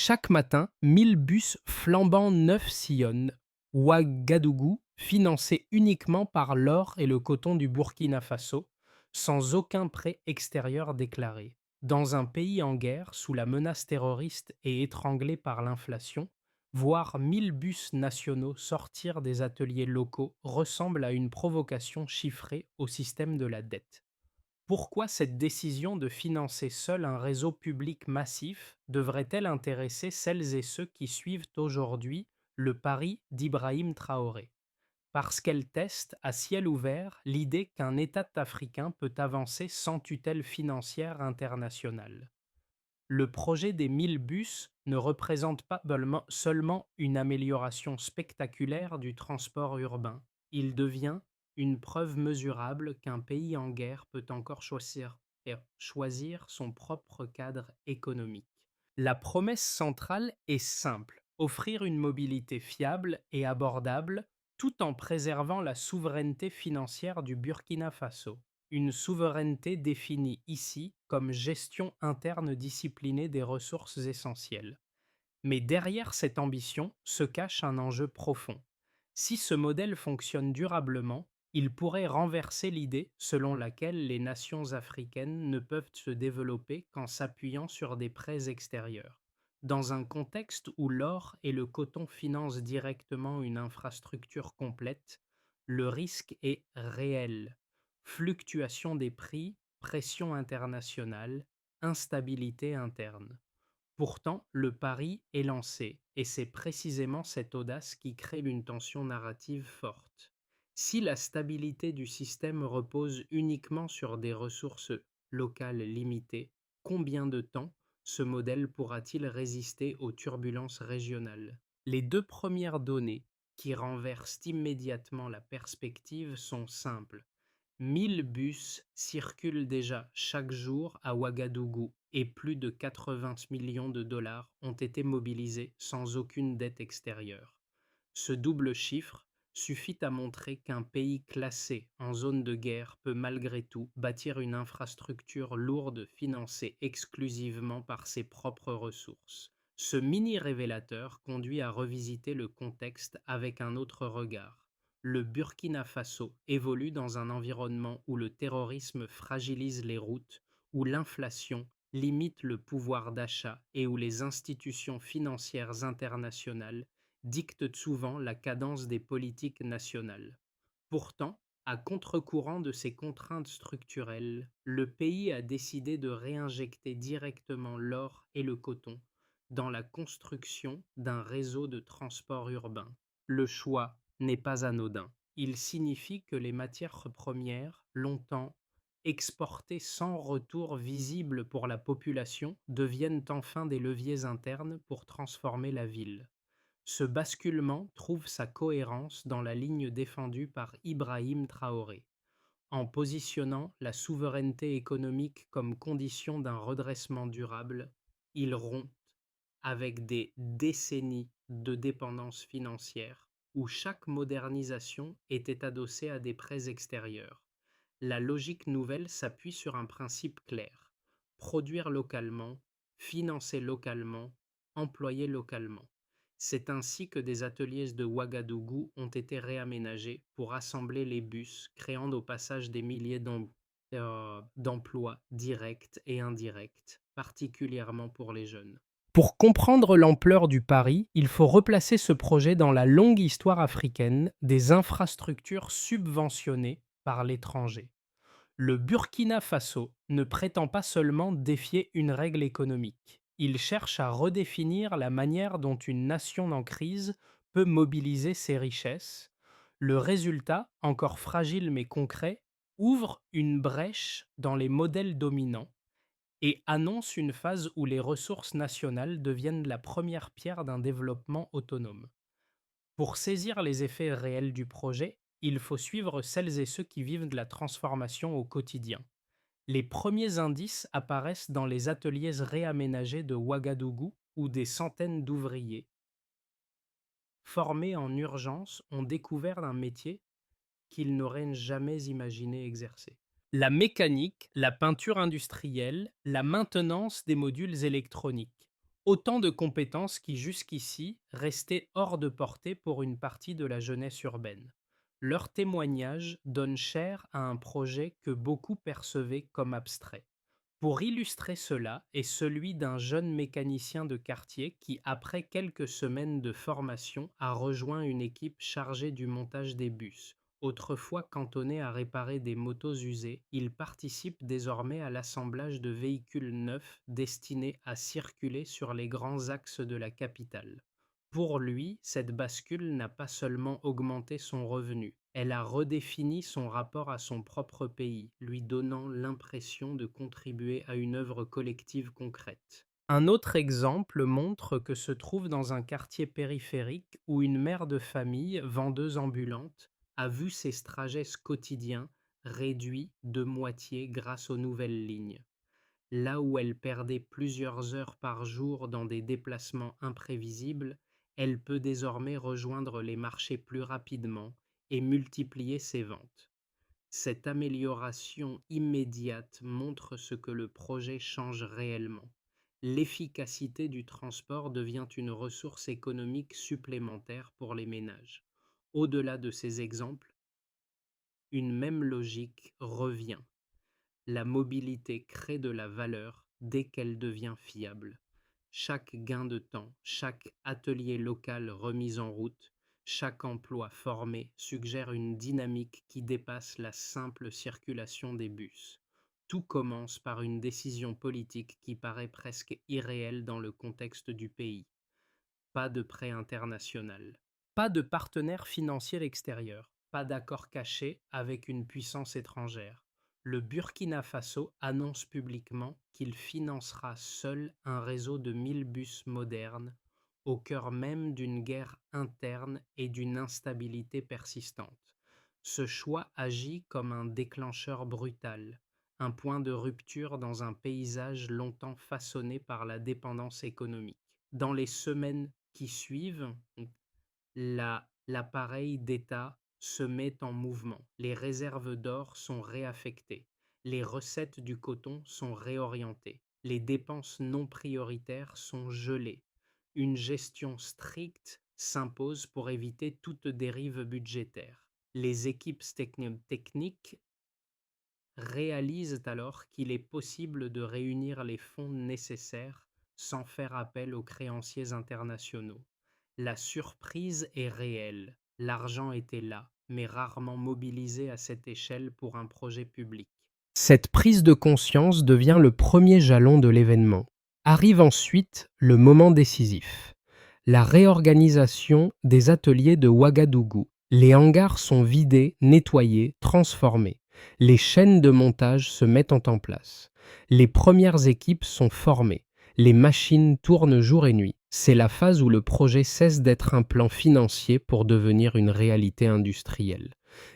Chaque matin, 1000 bus flambant neufs sillonnent. Ouagadougou, financé uniquement par l'or et le coton du Burkina Faso, sans aucun prêt extérieur déclaré. Dans un pays en guerre, sous la menace terroriste et étranglé par l'inflation, voir 1000 bus nationaux sortir des ateliers locaux ressemble à une provocation chiffrée au système de la dette. Pourquoi cette décision de financer seul un réseau public massif devrait-elle intéresser celles et ceux qui suivent aujourd'hui le pari d'Ibrahim Traoré? Parce qu'elle teste à ciel ouvert l'idée qu'un État africain peut avancer sans tutelle financière internationale. Le projet des 1000 bus ne représente pas seulement une amélioration spectaculaire du transport urbain, il devient une preuve mesurable qu'un pays en guerre peut encore choisir son propre cadre économique. La promesse centrale est simple, offrir une mobilité fiable et abordable tout en préservant la souveraineté financière du Burkina Faso. Une souveraineté définie ici comme gestion interne disciplinée des ressources essentielles. Mais derrière cette ambition se cache un enjeu profond. Si ce modèle fonctionne durablement, il pourrait renverser l'idée selon laquelle les nations africaines ne peuvent se développer qu'en s'appuyant sur des prêts extérieurs. Dans un contexte où l'or et le coton financent directement une infrastructure complète, le risque est réel. Fluctuation des prix, pression internationale, instabilité interne. Pourtant, le pari est lancé, et c'est précisément cette audace qui crée une tension narrative forte. Si la stabilité du système repose uniquement sur des ressources locales limitées, combien de temps ce modèle pourra-t-il résister aux turbulences régionales? Les deux premières données qui renversent immédiatement la perspective sont simples. 1000 bus circulent déjà chaque jour à Ouagadougou et plus de 80 millions de dollars ont été mobilisés sans aucune dette extérieure. Ce double chiffre suffit à montrer qu'un pays classé en zone de guerre peut malgré tout bâtir une infrastructure lourde financée exclusivement par ses propres ressources. Ce mini-révélateur conduit à revisiter le contexte avec un autre regard. Le Burkina Faso évolue dans un environnement où le terrorisme fragilise les routes, où l'inflation limite le pouvoir d'achat et où les institutions financières internationales dictent souvent la cadence des politiques nationales. Pourtant, à contre-courant de ces contraintes structurelles, le pays a décidé de réinjecter directement l'or et le coton dans la construction d'un réseau de transport urbain. Le choix n'est pas anodin. Il signifie que les matières premières, longtemps exportées sans retour visible pour la population, deviennent enfin des leviers internes pour transformer la ville. Ce basculement trouve sa cohérence dans la ligne défendue par Ibrahim Traoré. En positionnant la souveraineté économique comme condition d'un redressement durable, il rompt avec des décennies de dépendance financière où chaque modernisation était adossée à des prêts extérieurs. La logique nouvelle s'appuie sur un principe clair: produire localement, financer localement, employer localement. C'est ainsi que des ateliers de Ouagadougou ont été réaménagés pour assembler les bus, créant au passage des milliers d'emplois directs et indirects, particulièrement pour les jeunes. Pour comprendre l'ampleur du pari, il faut replacer ce projet dans la longue histoire africaine des infrastructures subventionnées par l'étranger. Le Burkina Faso ne prétend pas seulement défier une règle économique, il cherche à redéfinir la manière dont une nation en crise peut mobiliser ses richesses. Le résultat, encore fragile mais concret, ouvre une brèche dans les modèles dominants et annonce une phase où les ressources nationales deviennent la première pierre d'un développement autonome. Pour saisir les effets réels du projet, il faut suivre celles et ceux qui vivent de la transformation au quotidien. Les premiers indices apparaissent dans les ateliers réaménagés de Ouagadougou où des centaines d'ouvriers, formés en urgence, ont découvert un métier qu'ils n'auraient jamais imaginé exercer. La mécanique, la peinture industrielle, la maintenance des modules électroniques. Autant de compétences qui jusqu'ici restaient hors de portée pour une partie de la jeunesse urbaine. Leurs témoignages donnent chair à un projet que beaucoup percevaient comme abstrait. Pour illustrer cela est celui d'un jeune mécanicien de quartier qui, après quelques semaines de formation, a rejoint une équipe chargée du montage des bus. Autrefois cantonné à réparer des motos usées, il participe désormais à l'assemblage de véhicules neufs destinés à circuler sur les grands axes de la capitale. Pour lui, cette bascule n'a pas seulement augmenté son revenu, elle a redéfini son rapport à son propre pays, lui donnant l'impression de contribuer à une œuvre collective concrète. Un autre exemple montre que se trouve dans un quartier périphérique où une mère de famille, vendeuse ambulante, a vu ses trajets quotidiens réduits de moitié grâce aux nouvelles lignes. Là où elle perdait plusieurs heures par jour dans des déplacements imprévisibles, elle peut désormais rejoindre les marchés plus rapidement et multiplier ses ventes. Cette amélioration immédiate montre ce que le projet change réellement. L'efficacité du transport devient une ressource économique supplémentaire pour les ménages. Au-delà de ces exemples, une même logique revient. La mobilité crée de la valeur dès qu'elle devient fiable. Chaque gain de temps, chaque atelier local remis en route, chaque emploi formé suggère une dynamique qui dépasse la simple circulation des bus. Tout commence par une décision politique qui paraît presque irréelle dans le contexte du pays. Pas de prêt international, pas de partenaire financier extérieur, pas d'accord caché avec une puissance étrangère. Le Burkina Faso annonce publiquement qu'il financera seul un réseau de 1000 bus modernes, au cœur même d'une guerre interne et d'une instabilité persistante. Ce choix agit comme un déclencheur brutal, un point de rupture dans un paysage longtemps façonné par la dépendance économique. Dans les semaines qui suivent, l'appareil d'État se met en mouvement. Les réserves d'or sont réaffectées. Les recettes du coton sont réorientées. Les dépenses non prioritaires sont gelées. Une gestion stricte s'impose pour éviter toute dérive budgétaire. Les équipes techniques réalisent alors qu'il est possible de réunir les fonds nécessaires sans faire appel aux créanciers internationaux. La surprise est réelle, l'argent était là, mais rarement mobilisé à cette échelle pour un projet public. Cette prise de conscience devient le premier jalon de l'événement. Arrive ensuite le moment décisif. La réorganisation des ateliers de Ouagadougou. Les hangars sont vidés, nettoyés, transformés. Les chaînes de montage se mettent en place. Les premières équipes sont formées. Les machines tournent jour et nuit. C'est la phase où le projet cesse d'être un plan financier pour devenir une réalité industrielle.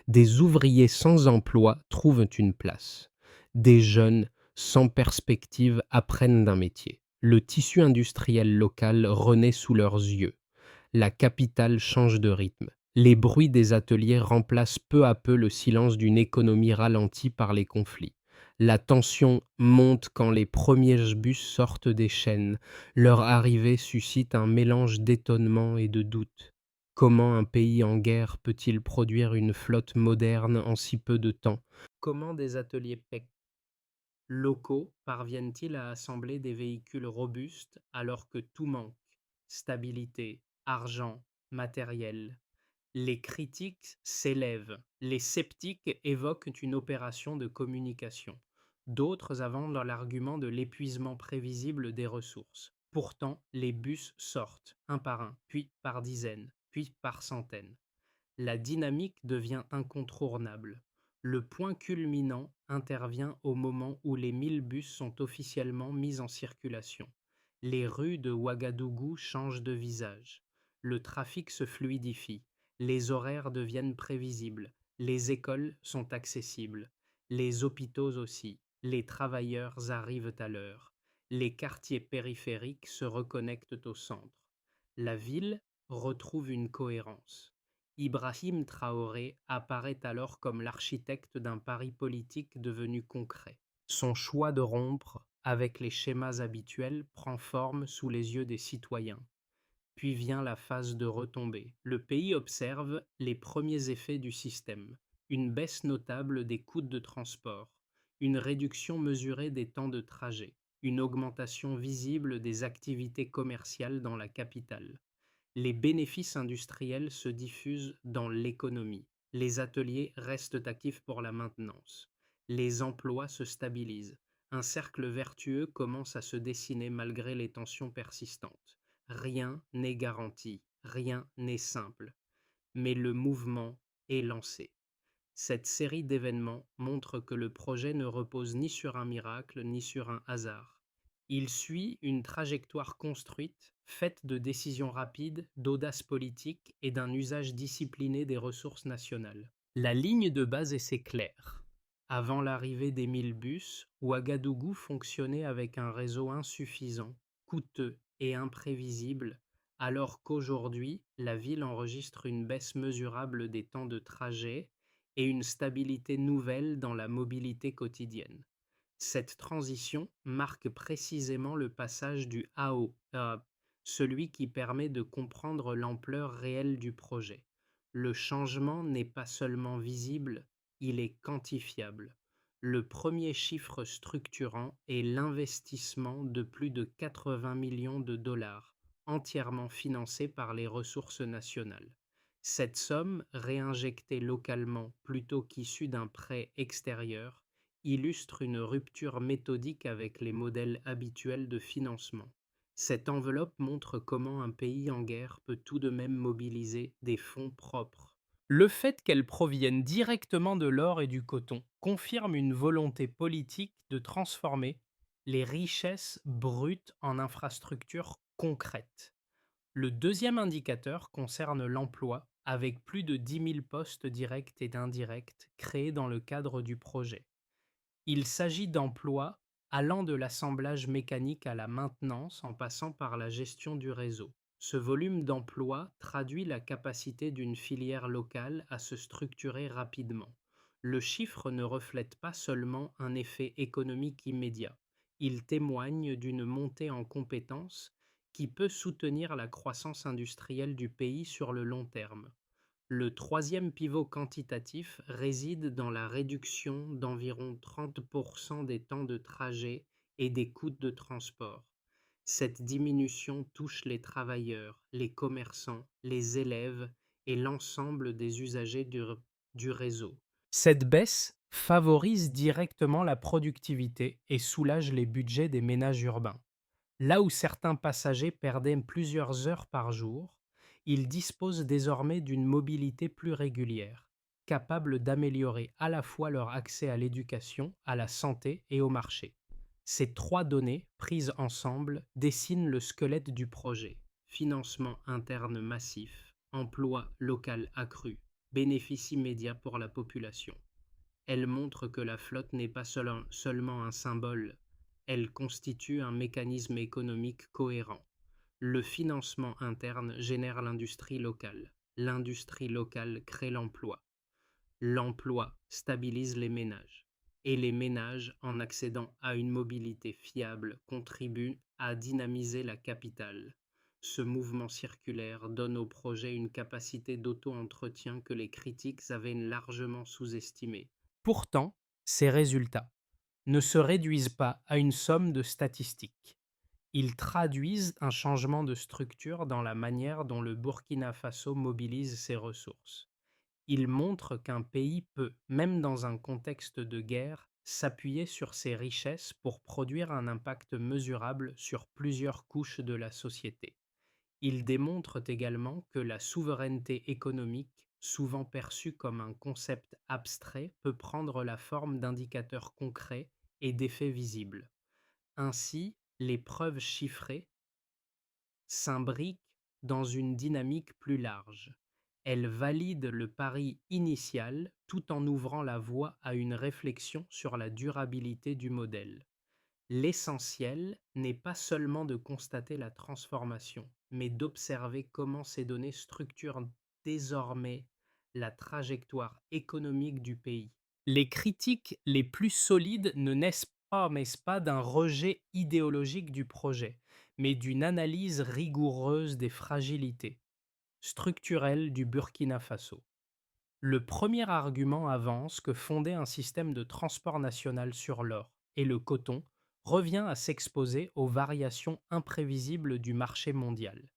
Des ouvriers sans emploi trouvent une place. Des jeunes sans perspective apprennent d'un métier. Le tissu industriel local renaît sous leurs yeux. La capitale change de rythme. Les bruits des ateliers remplacent peu à peu le silence d'une économie ralentie par les conflits. La tension monte quand les premiers bus sortent des chaînes. Leur arrivée suscite un mélange d'étonnement et de doute. Comment un pays en guerre peut-il produire une flotte moderne en si peu de temps? Comment des ateliers locaux parviennent-ils à assembler des véhicules robustes alors que tout manque? Stabilité, argent, matériel. Les critiques s'élèvent, les sceptiques évoquent une opération de communication. D'autres avancent dans l'argument de l'épuisement prévisible des ressources. Pourtant, les bus sortent, un par un, puis par dizaines, puis par centaines. La dynamique devient incontournable. Le point culminant intervient au moment où les 1000 bus sont officiellement mis en circulation. Les rues de Ouagadougou changent de visage. Le trafic se fluidifie. Les horaires deviennent prévisibles. Les écoles sont accessibles. Les hôpitaux aussi. Les travailleurs arrivent à l'heure. Les quartiers périphériques se reconnectent au centre. La ville retrouve une cohérence. Ibrahim Traoré apparaît alors comme l'architecte d'un pari politique devenu concret. Son choix de rompre avec les schémas habituels, prend forme sous les yeux des citoyens. Puis vient la phase de retombée. Le pays observe les premiers effets du système, une baisse notable des coûts de transport, une réduction mesurée des temps de trajet, une augmentation visible des activités commerciales dans la capitale. Les bénéfices industriels se diffusent dans l'économie. Les ateliers restent actifs pour la maintenance. Les emplois se stabilisent. Un cercle vertueux commence à se dessiner malgré les tensions persistantes. Rien n'est garanti, rien n'est simple, mais le mouvement est lancé. Cette série d'événements montre que le projet ne repose ni sur un miracle ni sur un hasard. Il suit une trajectoire construite, faite de décisions rapides, d'audace politique et d'un usage discipliné des ressources nationales. La ligne de base est claire. Avant l'arrivée des 1000 bus, Ouagadougou fonctionnait avec un réseau insuffisant, coûteux et imprévisible, alors qu'aujourd'hui, la ville enregistre une baisse mesurable des temps de trajet et une stabilité nouvelle dans la mobilité quotidienne. Cette transition marque précisément le passage du AO à celui qui permet de comprendre l'ampleur réelle du projet. Le changement n'est pas seulement visible, il est quantifiable. Le premier chiffre structurant est l'investissement de plus de 80 millions de dollars, entièrement financé par les ressources nationales. Cette somme, réinjectée localement plutôt qu'issue d'un prêt extérieur, illustre une rupture méthodique avec les modèles habituels de financement. Cette enveloppe montre comment un pays en guerre peut tout de même mobiliser des fonds propres. Le fait qu'elles proviennent directement de l'or et du coton confirme une volonté politique de transformer les richesses brutes en infrastructures concrètes. Le deuxième indicateur concerne l'emploi, avec plus de 10 000 postes directs et indirects créés dans le cadre du projet. Il s'agit d'emplois allant de l'assemblage mécanique à la maintenance en passant par la gestion du réseau. Ce volume d'emplois traduit la capacité d'une filière locale à se structurer rapidement. Le chiffre ne reflète pas seulement un effet économique immédiat, il témoigne d'une montée en compétences qui peut soutenir la croissance industrielle du pays sur le long terme. Le troisième pivot quantitatif réside dans la réduction d'environ 30% des temps de trajet et des coûts de transport. Cette diminution touche les travailleurs, les commerçants, les élèves et l'ensemble des usagers du réseau. Cette baisse favorise directement la productivité et soulage les budgets des ménages urbains. Là où certains passagers perdaient plusieurs heures par jour, ils disposent désormais d'une mobilité plus régulière, capable d'améliorer à la fois leur accès à l'éducation, à la santé et au marché. Ces trois données, prises ensemble, dessinent le squelette du projet. Financement interne massif, emploi local accru, bénéfice immédiat pour la population. Elle montre que la flotte n'est pas seulement un symbole, elle constitue un mécanisme économique cohérent. Le financement interne génère l'industrie locale crée l'emploi, l'emploi stabilise les ménages, et les ménages, en accédant à une mobilité fiable, contribuent à dynamiser la capitale. Ce mouvement circulaire donne au projet une capacité d'auto-entretien que les critiques avaient largement sous-estimée. Pourtant, ces résultats ne se réduisent pas à une somme de statistiques. Ils traduisent un changement de structure dans la manière dont le Burkina Faso mobilise ses ressources. Ils montrent qu'un pays peut, même dans un contexte de guerre, s'appuyer sur ses richesses pour produire un impact mesurable sur plusieurs couches de la société. Ils démontrent également que la souveraineté économique, souvent perçue comme un concept abstrait, peut prendre la forme d'indicateurs concrets et d'effets visibles. Ainsi, les preuves chiffrées s'imbriquent dans une dynamique plus large. Elles valident le pari initial tout en ouvrant la voie à une réflexion sur la durabilité du modèle. L'essentiel n'est pas seulement de constater la transformation, mais d'observer comment ces données structurent désormais la trajectoire économique du pays. Les critiques les plus solides ne naissent Oh, mais c'est pas d'un rejet idéologique du projet, mais d'une analyse rigoureuse des fragilités structurelles du Burkina Faso. Le premier argument avance que fonder un système de transport national sur l'or et le coton revient à s'exposer aux variations imprévisibles du marché mondial.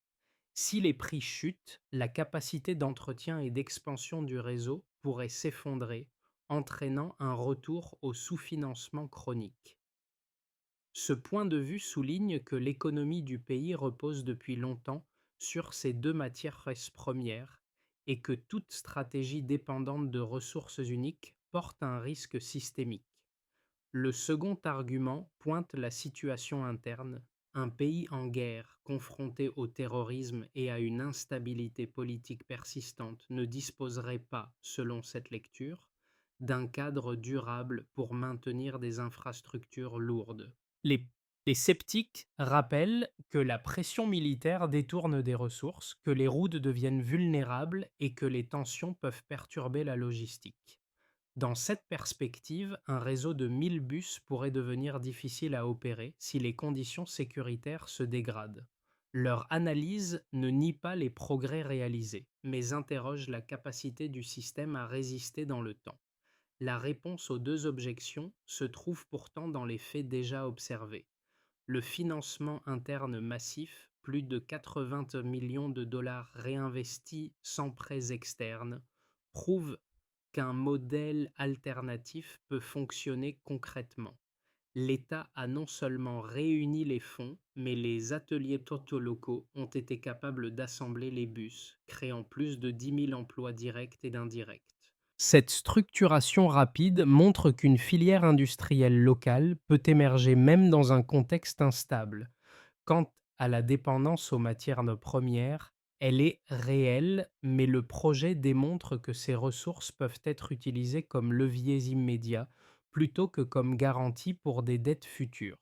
Si les prix chutent, la capacité d'entretien et d'expansion du réseau pourrait s'effondrer, entraînant un retour au sous-financement chronique. Ce point de vue souligne que l'économie du pays repose depuis longtemps sur ces deux matières premières et que toute stratégie dépendante de ressources uniques porte un risque systémique. Le second argument pointe la situation interne. Un pays en guerre, confronté au terrorisme et à une instabilité politique persistante, ne disposerait pas, selon cette lecture, d'un cadre durable pour maintenir des infrastructures lourdes. Les, les sceptiques rappellent que la pression militaire détourne des ressources, que les routes deviennent vulnérables et que les tensions peuvent perturber la logistique. Dans cette perspective, un réseau de 1000 bus pourrait devenir difficile à opérer si les conditions sécuritaires se dégradent. Leur analyse ne nie pas les progrès réalisés, mais interroge la capacité du système à résister dans le temps. La réponse aux deux objections se trouve pourtant dans les faits déjà observés. Le financement interne massif, plus de 80 millions de dollars réinvestis sans prêts externes, prouve qu'un modèle alternatif peut fonctionner concrètement. L'État a non seulement réuni les fonds, mais les ateliers locaux ont été capables d'assembler les bus, créant plus de 10 000 emplois directs et d'indirects. Cette structuration rapide montre qu'une filière industrielle locale peut émerger même dans un contexte instable. Quant à la dépendance aux matières premières, elle est réelle, mais le projet démontre que ces ressources peuvent être utilisées comme leviers immédiats plutôt que comme garantie pour des dettes futures.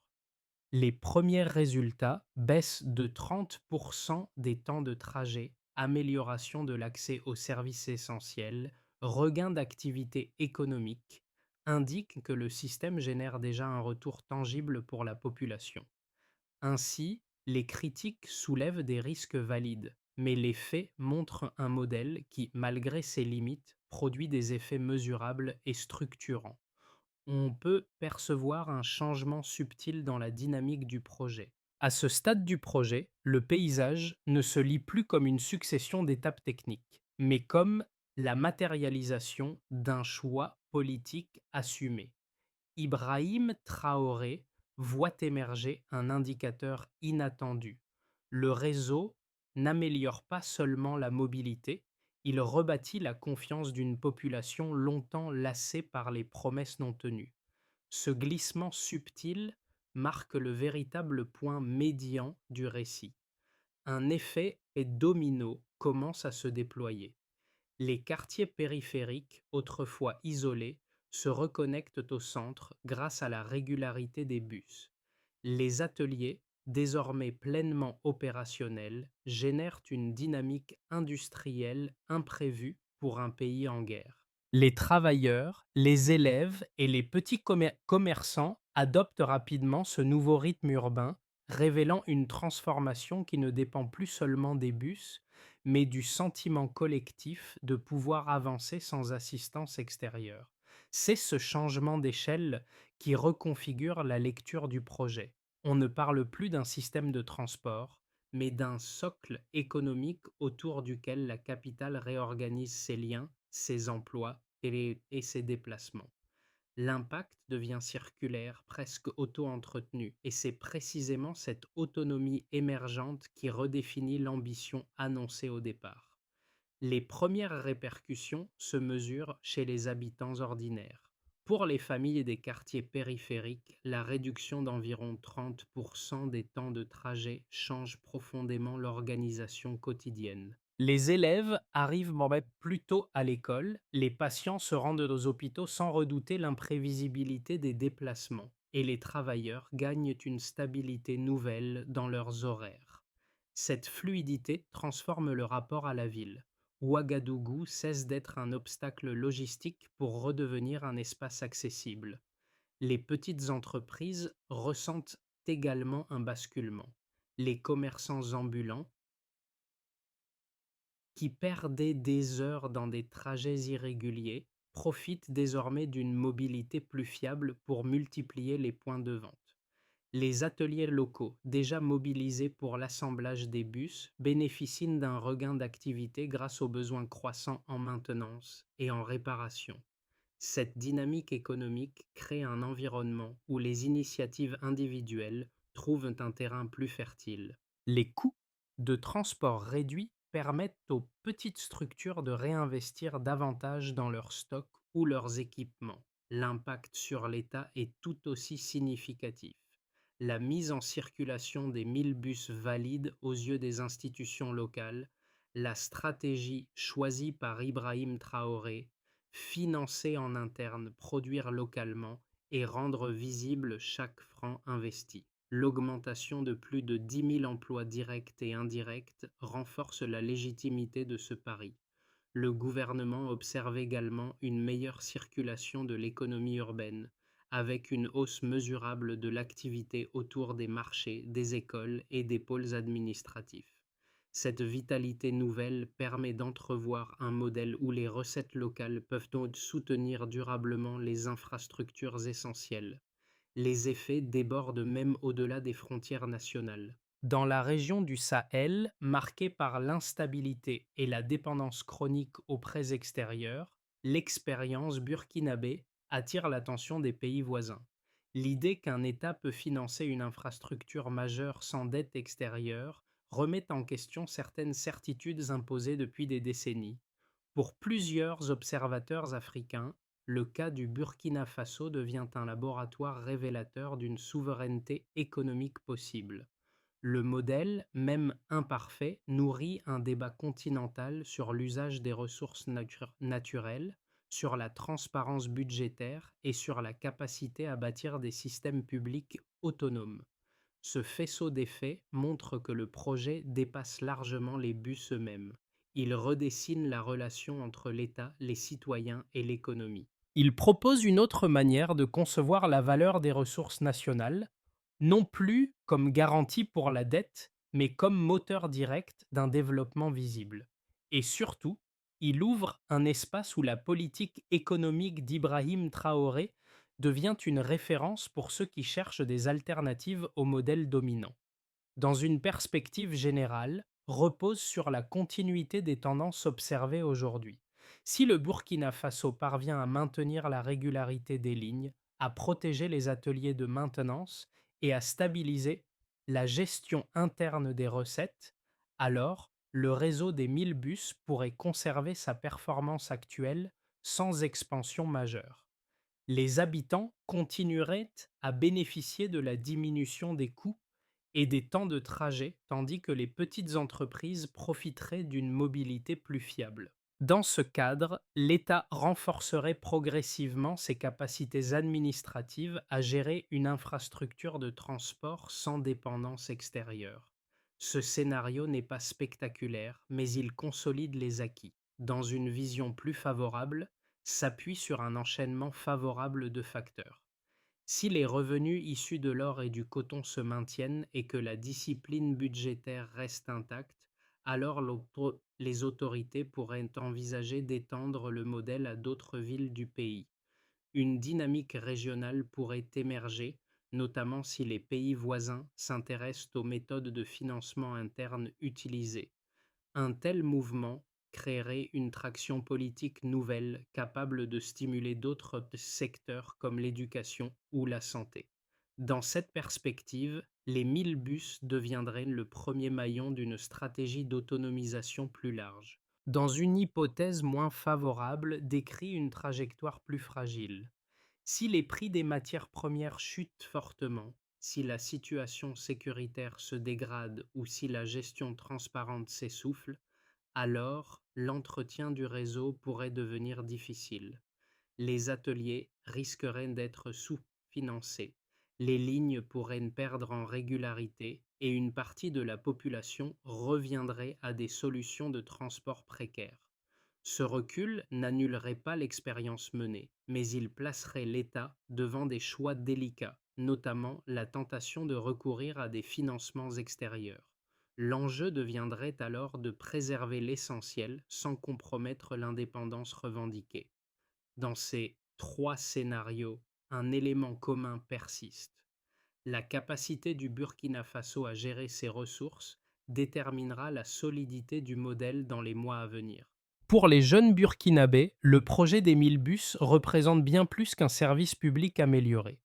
Les premiers résultats: baisse de 30% des temps de trajet, amélioration de l'accès aux services essentiels, regain d'activité économique, indiquent que le système génère déjà un retour tangible pour la population. Ainsi, les critiques soulèvent des risques valides, mais les faits montrent un modèle qui, malgré ses limites, produit des effets mesurables et structurants. On peut percevoir un changement subtil dans la dynamique du projet. À ce stade du projet, le paysage ne se lit plus comme une succession d'étapes techniques, mais comme la matérialisation d'un choix politique assumé. Ibrahim Traoré voit émerger un indicateur inattendu. Le réseau n'améliore pas seulement la mobilité, il rebâtit la confiance d'une population longtemps lassée par les promesses non tenues. Ce glissement subtil marque le véritable point médian du récit. Un effet et domino commence à se déployer. Les quartiers périphériques, autrefois isolés, se reconnectent au centre grâce à la régularité des bus. Les ateliers, désormais pleinement opérationnels, génèrent une dynamique industrielle imprévue pour un pays en guerre. Les travailleurs, les élèves et les petits commerçants adoptent rapidement ce nouveau rythme urbain, révélant une transformation qui ne dépend plus seulement des bus, mais du sentiment collectif de pouvoir avancer sans assistance extérieure. C'est ce changement d'échelle qui reconfigure la lecture du projet. On ne parle plus d'un système de transport, mais d'un socle économique autour duquel la capitale réorganise ses liens, ses emplois et ses déplacements. L'impact devient circulaire, presque auto-entretenu, et c'est précisément cette autonomie émergente qui redéfinit l'ambition annoncée au départ. Les premières répercussions se mesurent chez les habitants ordinaires. Pour les familles des quartiers périphériques, la réduction d'environ 30% des temps de trajet change profondément l'organisation quotidienne. Les élèves arrivent plus tôt à l'école, les patients se rendent aux hôpitaux sans redouter l'imprévisibilité des déplacements, et les travailleurs gagnent une stabilité nouvelle dans leurs horaires. Cette fluidité transforme le rapport à la ville. Ouagadougou cesse d'être un obstacle logistique pour redevenir un espace accessible. Les petites entreprises ressentent également un basculement. Les commerçants ambulants, qui perdaient des heures dans des trajets irréguliers, profitent désormais d'une mobilité plus fiable pour multiplier les points de vente. Les ateliers locaux, déjà mobilisés pour l'assemblage des bus, bénéficient d'un regain d'activité grâce aux besoins croissants en maintenance et en réparation. Cette dynamique économique crée un environnement où les initiatives individuelles trouvent un terrain plus fertile. Les coûts de transport réduits permettent aux petites structures de réinvestir davantage dans leurs stocks ou leurs équipements. L'impact sur l'État est tout aussi significatif. La mise en circulation des 1000 bus valide aux yeux des institutions locales, la stratégie choisie par Ibrahim Traoré, financer en interne, produire localement et rendre visible chaque franc investi. L'augmentation de plus de 10 000 emplois directs et indirects renforce la légitimité de ce pari. Le gouvernement observe également une meilleure circulation de l'économie urbaine, avec une hausse mesurable de l'activité autour des marchés, des écoles et des pôles administratifs. Cette vitalité nouvelle permet d'entrevoir un modèle où les recettes locales peuvent donc soutenir durablement les infrastructures essentielles. Les effets débordent même au-delà des frontières nationales. Dans la région du Sahel, marquée par l'instabilité et la dépendance chronique aux prêts extérieurs, l'expérience burkinabé attire l'attention des pays voisins. L'idée qu'un État peut financer une infrastructure majeure sans dette extérieure remet en question certaines certitudes imposées depuis des décennies. Pour plusieurs observateurs africains, le cas du Burkina Faso devient un laboratoire révélateur d'une souveraineté économique possible. Le modèle, même imparfait, nourrit un débat continental sur l'usage des ressources naturelles, sur la transparence budgétaire et sur la capacité à bâtir des systèmes publics autonomes. Ce faisceau d'effets montre que le projet dépasse largement les bus eux-mêmes. Il redessine la relation entre l'État, les citoyens et l'économie. Il propose une autre manière de concevoir la valeur des ressources nationales, non plus comme garantie pour la dette, mais comme moteur direct d'un développement visible. Et surtout, il ouvre un espace où la politique économique d'Ibrahim Traoré devient une référence pour ceux qui cherchent des alternatives au modèle dominant. Dans une perspective générale, repose sur la continuité des tendances observées aujourd'hui. Si le Burkina Faso parvient à maintenir la régularité des lignes, à protéger les ateliers de maintenance et à stabiliser la gestion interne des recettes, alors le réseau des 1000 bus pourrait conserver sa performance actuelle sans expansion majeure. Les habitants continueraient à bénéficier de la diminution des coûts et des temps de trajet, tandis que les petites entreprises profiteraient d'une mobilité plus fiable. Dans ce cadre, l'État renforcerait progressivement ses capacités administratives à gérer une infrastructure de transport sans dépendance extérieure. Ce scénario n'est pas spectaculaire, mais il consolide les acquis. Dans une vision plus favorable, s'appuie sur un enchaînement favorable de facteurs. Si les revenus issus de l'or et du coton se maintiennent et que la discipline budgétaire reste intacte, alors les autorités pourraient envisager d'étendre le modèle à d'autres villes du pays. Une dynamique régionale pourrait émerger, notamment si les pays voisins s'intéressent aux méthodes de financement interne utilisées. Un tel mouvement créerait une traction politique nouvelle capable de stimuler d'autres secteurs comme l'éducation ou la santé. Dans cette perspective, les 1000 bus deviendraient le premier maillon d'une stratégie d'autonomisation plus large. Dans une hypothèse moins favorable, décrit une trajectoire plus fragile. Si les prix des matières premières chutent fortement, si la situation sécuritaire se dégrade ou si la gestion transparente s'essouffle, alors l'entretien du réseau pourrait devenir difficile. Les ateliers risqueraient d'être sous-financés, les lignes pourraient perdre en régularité et une partie de la population reviendrait à des solutions de transport précaires. Ce recul n'annulerait pas l'expérience menée, mais il placerait l'État devant des choix délicats, notamment la tentation de recourir à des financements extérieurs. L'enjeu deviendrait alors de préserver l'essentiel sans compromettre l'indépendance revendiquée. Dans ces trois scénarios, un élément commun persiste. La capacité du Burkina Faso à gérer ses ressources déterminera la solidité du modèle dans les mois à venir. Pour les jeunes Burkinabés, le projet des 1000 bus représente bien plus qu'un service public amélioré.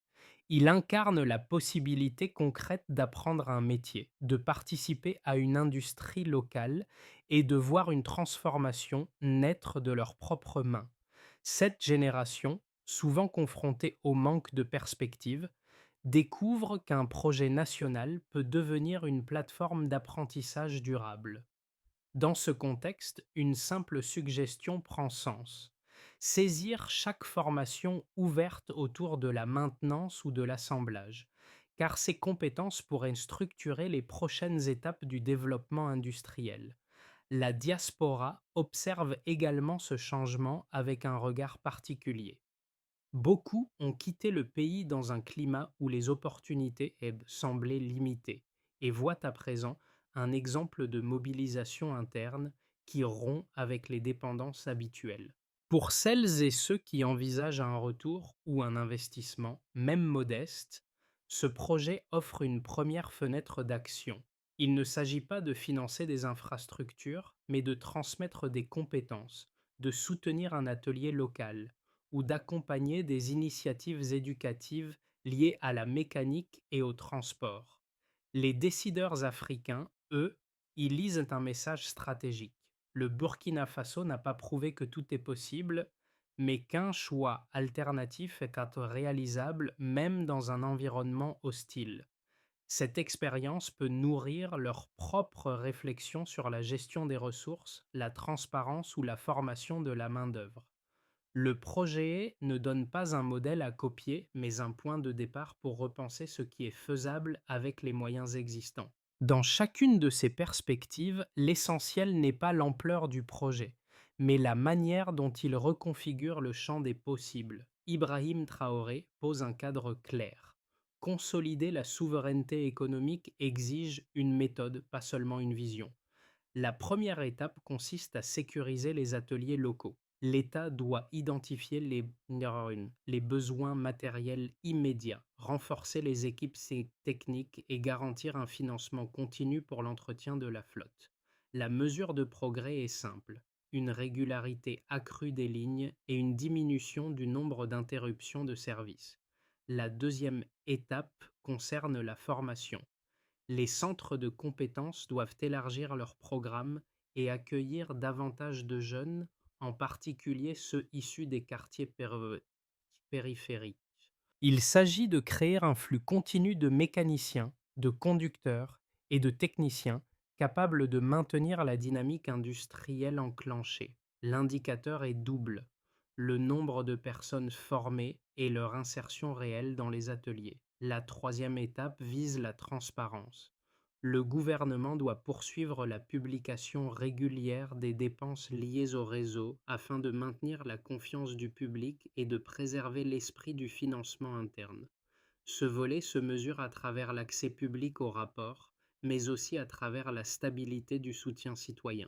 Il incarne la possibilité concrète d'apprendre un métier, de participer à une industrie locale et de voir une transformation naître de leurs propres mains. Cette génération, souvent confrontée au manque de perspective, découvre qu'un projet national peut devenir une plateforme d'apprentissage durable. Dans ce contexte, une simple suggestion prend sens. Saisir chaque formation ouverte autour de la maintenance ou de l'assemblage, car ces compétences pourraient structurer les prochaines étapes du développement industriel. La diaspora observe également ce changement avec un regard particulier. Beaucoup ont quitté le pays dans un climat où les opportunités semblaient limitées et voient à présent un exemple de mobilisation interne qui rompt avec les dépendances habituelles. Pour celles et ceux qui envisagent un retour ou un investissement, même modeste, ce projet offre une première fenêtre d'action. Il ne s'agit pas de financer des infrastructures, mais de transmettre des compétences, de soutenir un atelier local, ou d'accompagner des initiatives éducatives liées à la mécanique et au transport. Les décideurs africains, eux, y lisent un message stratégique. Le Burkina Faso n'a pas prouvé que tout est possible, mais qu'un choix alternatif est réalisable même dans un environnement hostile. Cette expérience peut nourrir leur propre réflexion sur la gestion des ressources, la transparence ou la formation de la main-d'œuvre. Le projet ne donne pas un modèle à copier, mais un point de départ pour repenser ce qui est faisable avec les moyens existants. Dans chacune de ces perspectives, l'essentiel n'est pas l'ampleur du projet, mais la manière dont il reconfigure le champ des possibles. Ibrahim Traoré pose un cadre clair. Consolider la souveraineté économique exige une méthode, pas seulement une vision. La première étape consiste à sécuriser les ateliers locaux. L'État doit identifier les besoins matériels immédiats, renforcer les équipes techniques et garantir un financement continu pour l'entretien de la flotte. La mesure de progrès est simple, une régularité accrue des lignes et une diminution du nombre d'interruptions de service. La deuxième étape concerne la formation. Les centres de compétences doivent élargir leurs programmes et accueillir davantage de jeunes, en particulier ceux issus des quartiers périphériques. Il s'agit de créer un flux continu de mécaniciens, de conducteurs et de techniciens capables de maintenir la dynamique industrielle enclenchée. L'indicateur est double, le nombre de personnes formées et leur insertion réelle dans les ateliers. La troisième étape vise la transparence. Le gouvernement doit poursuivre la publication régulière des dépenses liées au réseau afin de maintenir la confiance du public et de préserver l'esprit du financement interne. Ce volet se mesure à travers l'accès public au rapport, mais aussi à travers la stabilité du soutien citoyen.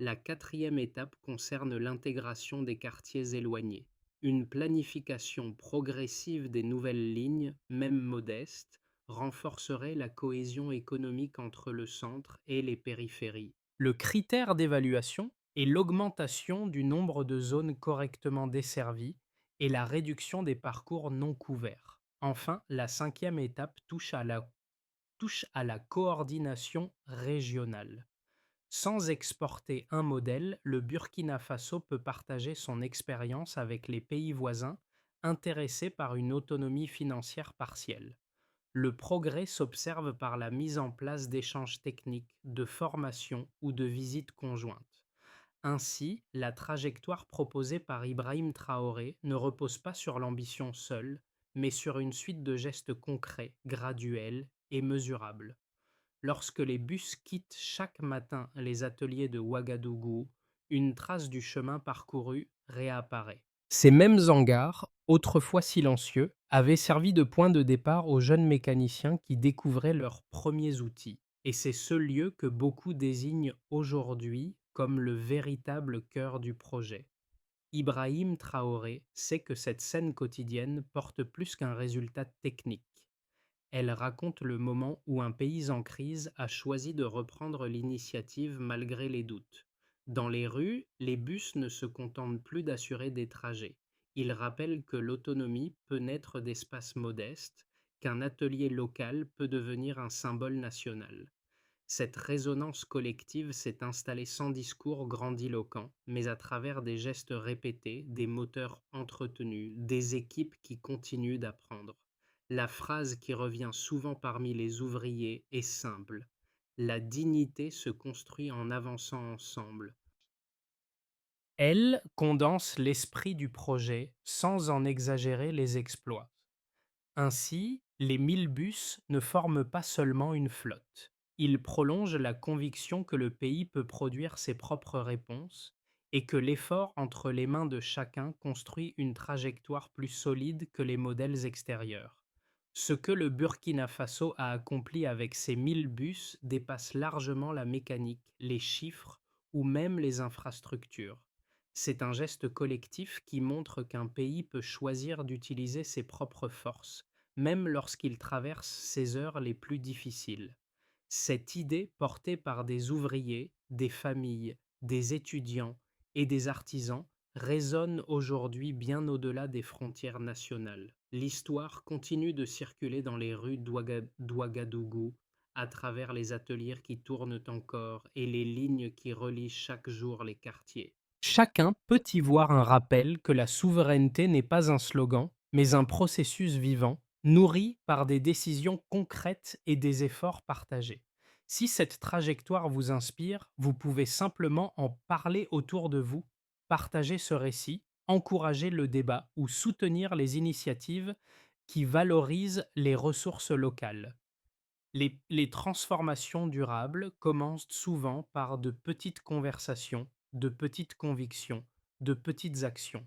La quatrième étape concerne l'intégration des quartiers éloignés. Une planification progressive des nouvelles lignes, même modeste, renforcerait la cohésion économique entre le centre et les périphéries. Le critère d'évaluation est l'augmentation du nombre de zones correctement desservies et la réduction des parcours non couverts. Enfin, la cinquième étape touche à la coordination régionale. Sans exporter un modèle, le Burkina Faso peut partager son expérience avec les pays voisins intéressés par une autonomie financière partielle. Le progrès s'observe par la mise en place d'échanges techniques, de formations ou de visites conjointes. Ainsi, la trajectoire proposée par Ibrahim Traoré ne repose pas sur l'ambition seule, mais sur une suite de gestes concrets, graduels et mesurables. Lorsque les bus quittent chaque matin les ateliers de Ouagadougou, une trace du chemin parcouru réapparaît. Ces mêmes hangars, autrefois silencieux, avaient servi de point de départ aux jeunes mécaniciens qui découvraient leurs premiers outils. Et c'est ce lieu que beaucoup désignent aujourd'hui comme le véritable cœur du projet. Ibrahim Traoré sait que cette scène quotidienne porte plus qu'un résultat technique. Elle raconte le moment où un pays en crise a choisi de reprendre l'initiative malgré les doutes. Dans les rues, les bus ne se contentent plus d'assurer des trajets. Ils rappellent que l'autonomie peut naître d'espaces modestes, qu'un atelier local peut devenir un symbole national. Cette résonance collective s'est installée sans discours grandiloquent, mais à travers des gestes répétés, des moteurs entretenus, des équipes qui continuent d'apprendre. La phrase qui revient souvent parmi les ouvriers est simple. La dignité se construit en avançant ensemble. Elle condense l'esprit du projet sans en exagérer les exploits. Ainsi, les 1000 bus ne forment pas seulement une flotte. Ils prolongent la conviction que le pays peut produire ses propres réponses et que l'effort entre les mains de chacun construit une trajectoire plus solide que les modèles extérieurs. Ce que le Burkina Faso a accompli avec ses 1000 bus dépasse largement la mécanique, les chiffres ou même les infrastructures. C'est un geste collectif qui montre qu'un pays peut choisir d'utiliser ses propres forces, même lorsqu'il traverse ses heures les plus difficiles. Cette idée, portée par des ouvriers, des familles, des étudiants et des artisans, résonne aujourd'hui bien au-delà des frontières nationales. L'histoire continue de circuler dans les rues d'Ouagadougou, à travers les ateliers qui tournent encore et les lignes qui relient chaque jour les quartiers. Chacun peut y voir un rappel que la souveraineté n'est pas un slogan, mais un processus vivant, nourri par des décisions concrètes et des efforts partagés. Si cette trajectoire vous inspire, vous pouvez simplement en parler autour de vous, partager ce récit, encourager le débat ou soutenir les initiatives qui valorisent les ressources locales. Les transformations durables commencent souvent par de petites conversations, de petites convictions, de petites actions.